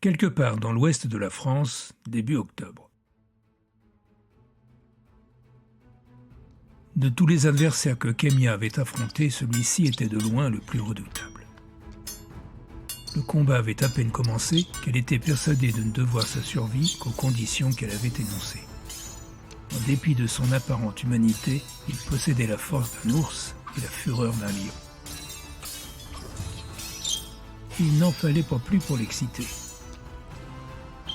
quelque part dans l'ouest de la France, début octobre. De tous les adversaires que Kémia avait affrontés, celui-ci était de loin le plus redoutable. Le combat avait à peine commencé qu'elle était persuadée de ne devoir sa survie qu'aux conditions qu'elle avait énoncées. En dépit de son apparente humanité, il possédait la force d'un ours et la fureur d'un lion. Il n'en fallait pas plus pour l'exciter.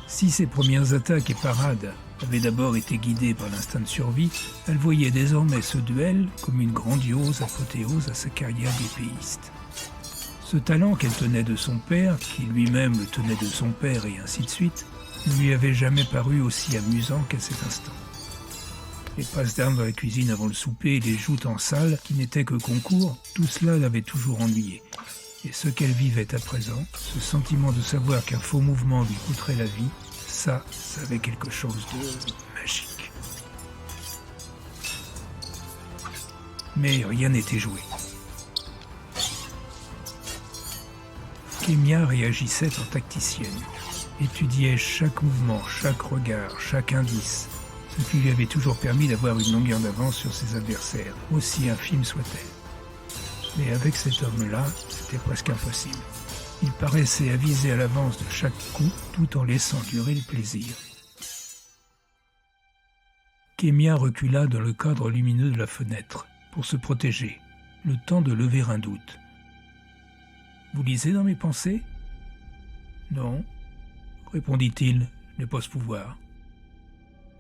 Si ses premières attaques et parades avaient d'abord été guidées par l'instinct de survie, elle voyait désormais ce duel comme une grandiose apothéose à sa carrière d'épéiste. Ce talent qu'elle tenait de son père, qui lui-même le tenait de son père et ainsi de suite, ne lui avait jamais paru aussi amusant qu'à cet instant. Les passes d'armes dans la cuisine avant le souper et les joutes en salle, qui n'étaient que concours, tout cela l'avait toujours ennuyée. Et ce qu'elle vivait à présent, ce sentiment de savoir qu'un faux mouvement lui coûterait la vie, ça avait quelque chose de magique. Mais rien n'était joué. Kémia réagissait en tacticienne, étudiait chaque mouvement, chaque regard, chaque indice, ce qui lui avait toujours permis d'avoir une longueur d'avance sur ses adversaires, aussi infime soit-elle. Mais avec cet homme-là, c'était presque impossible. Il paraissait avisé à l'avance de chaque coup, tout en laissant durer le plaisir. Kémia recula dans le cadre lumineux de la fenêtre, pour se protéger, le temps de lever un doute. « Vous lisez dans mes pensées ?»« Non, » répondit-il, « je n'ai pas ce pouvoir. »«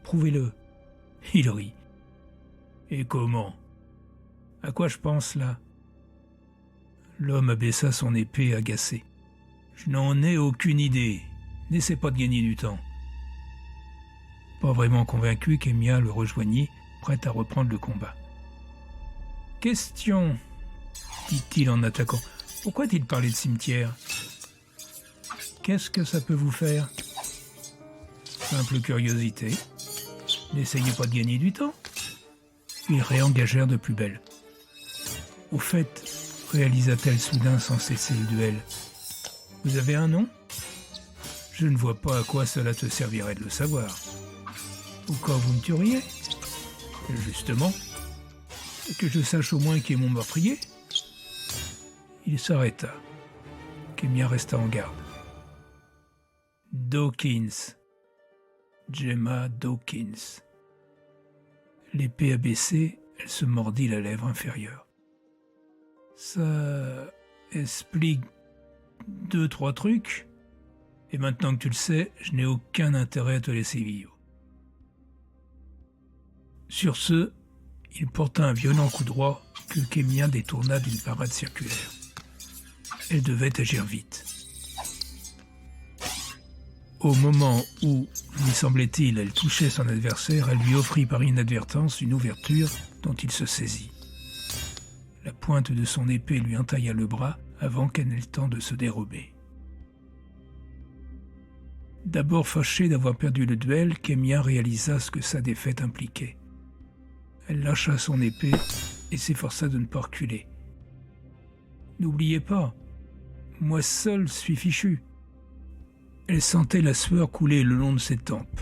Prouvez-le. » Il rit. « Et comment ? À quoi je pense là ?» L'homme abaissa son épée agacé. « Je n'en ai aucune idée. N'essaie pas de gagner du temps. » Pas vraiment convaincu, Kémia le rejoignit, prête à reprendre le combat. « Question, dit-il en attaquant. Pourquoi a-t-il parlé de cimetière ? Qu'est-ce que ça peut vous faire ? Simple curiosité. N'essayez pas de gagner du temps. Ils réengagèrent de plus belle. Au fait, réalisa-t-elle soudain sans cesser le duel, vous avez un nom ? Je ne vois pas à quoi cela te servirait de le savoir. Ou quand vous me tueriez ? Justement, que je sache au moins qui est mon meurtrier. Il s'arrêta. Kémia resta en garde. Dawkins. Gemma Dawkins. L'épée abaissée, elle se mordit la lèvre inférieure. Ça explique 2-3 trucs. Et maintenant que tu le sais, je n'ai aucun intérêt à te laisser vivre. Sur ce, il porta un violent coup droit que Kémia détourna d'une parade circulaire. Elle devait agir vite. Au moment où, lui semblait-il, elle touchait son adversaire, elle lui offrit par inadvertance une ouverture dont il se saisit. La pointe de son épée lui entailla le bras avant qu'elle n'ait le temps de se dérober. D'abord fâchée d'avoir perdu le duel, Kémia réalisa ce que sa défaite impliquait. Elle lâcha son épée et s'efforça de ne pas reculer. « N'oubliez pas, moi seul suis fichu. » Elle sentait la sueur couler le long de ses tempes.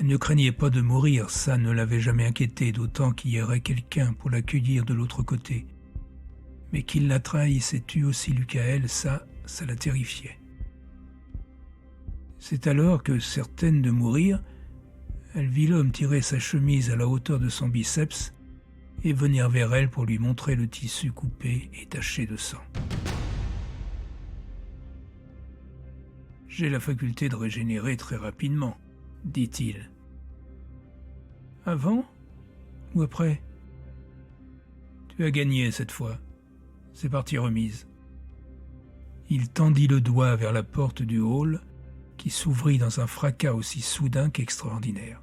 Elle ne craignait pas de mourir, ça ne l'avait jamais inquiétée, d'autant qu'il y aurait quelqu'un pour l'accueillir de l'autre côté. Mais qu'il la trahisse et tue aussi Lucaël, ça la terrifiait. C'est alors que, certaine de mourir, elle vit l'homme tirer sa chemise à la hauteur de son biceps et venir vers elle pour lui montrer le tissu coupé et taché de sang. « J'ai la faculté de régénérer très rapidement, » dit-il. « Avant ou après ? Tu as gagné cette fois. C'est partie remise. » Il tendit le doigt vers la porte du hall qui s'ouvrit dans un fracas aussi soudain qu'extraordinaire.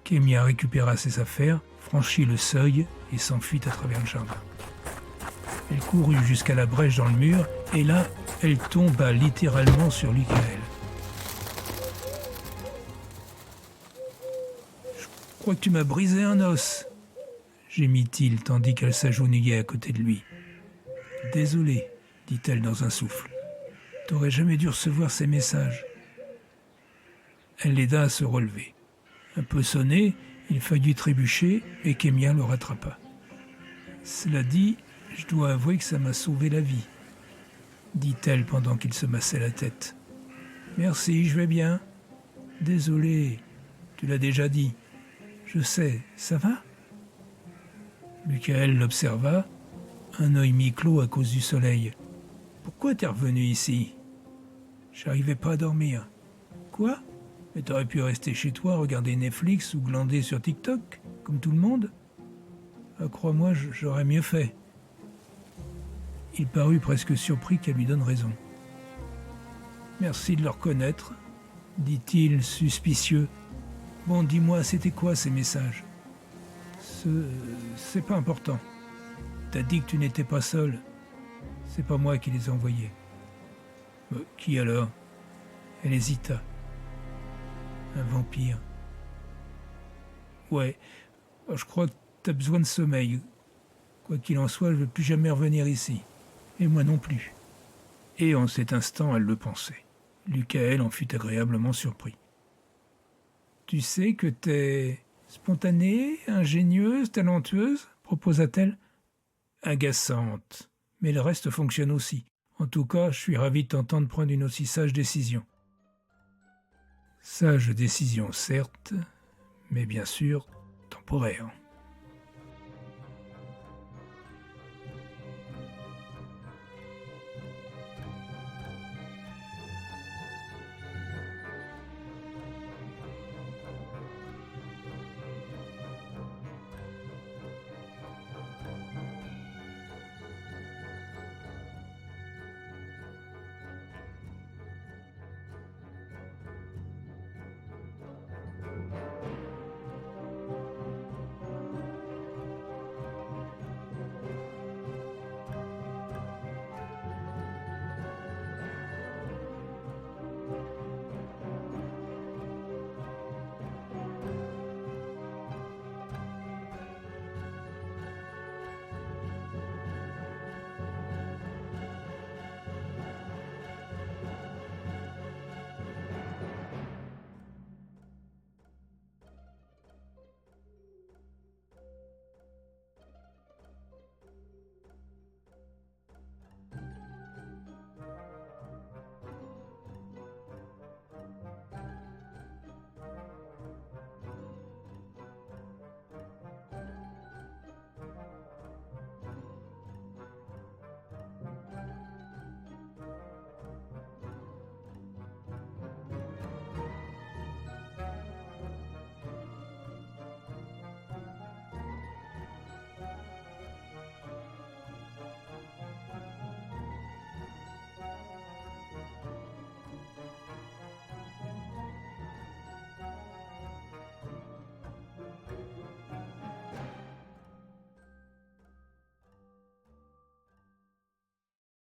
Kémia récupéra ses affaires, franchit le seuil et s'enfuit à travers le jardin. Elle courut jusqu'à la brèche dans le mur, et là, elle tomba littéralement sur Lucaël. « Je crois que tu m'as brisé un os !» gémit-il tandis qu'elle s'agenouillait à côté de lui. « Désolé, dit-elle dans un souffle. T'aurais jamais dû recevoir ces messages. » Elle l'aida à se relever. Un peu sonné, il faillit trébucher, mais Kémia le rattrapa. « Cela dit, je dois avouer que ça m'a sauvé la vie, dit-elle pendant qu'il se massait la tête. « Merci, je vais bien. »« Désolé, tu l'as déjà dit. Je sais, ça va ?» Michael l'observa, un œil mi-clos à cause du soleil. « Pourquoi t'es revenu ici ?»« J'arrivais pas à dormir. »« Quoi ? Mais t'aurais pu rester chez toi, regarder Netflix ou glander sur TikTok, comme tout le monde ? » Ah, crois-moi, j'aurais mieux fait. Il parut presque surpris qu'elle lui donne raison. « Merci de le reconnaître, » dit-il, suspicieux. « Bon, dis-moi, c'était quoi ces messages ? » C'est pas important. T'as dit que tu n'étais pas seul. C'est pas moi qui les ai envoyés. Qui alors ? Elle hésita. Un vampire. Ouais, je crois que t'as besoin de sommeil. Quoi qu'il en soit, je ne veux plus jamais revenir ici. Et moi non plus. Et en cet instant, elle le pensait. Michael en fut agréablement surpris. Tu sais que t'es spontanée, ingénieuse, talentueuse, proposa-t-elle. Agaçante. Mais le reste fonctionne aussi. En tout cas, je suis ravi de t'entendre prendre une aussi sage décision. Sage décision, certes, mais bien sûr, temporaire.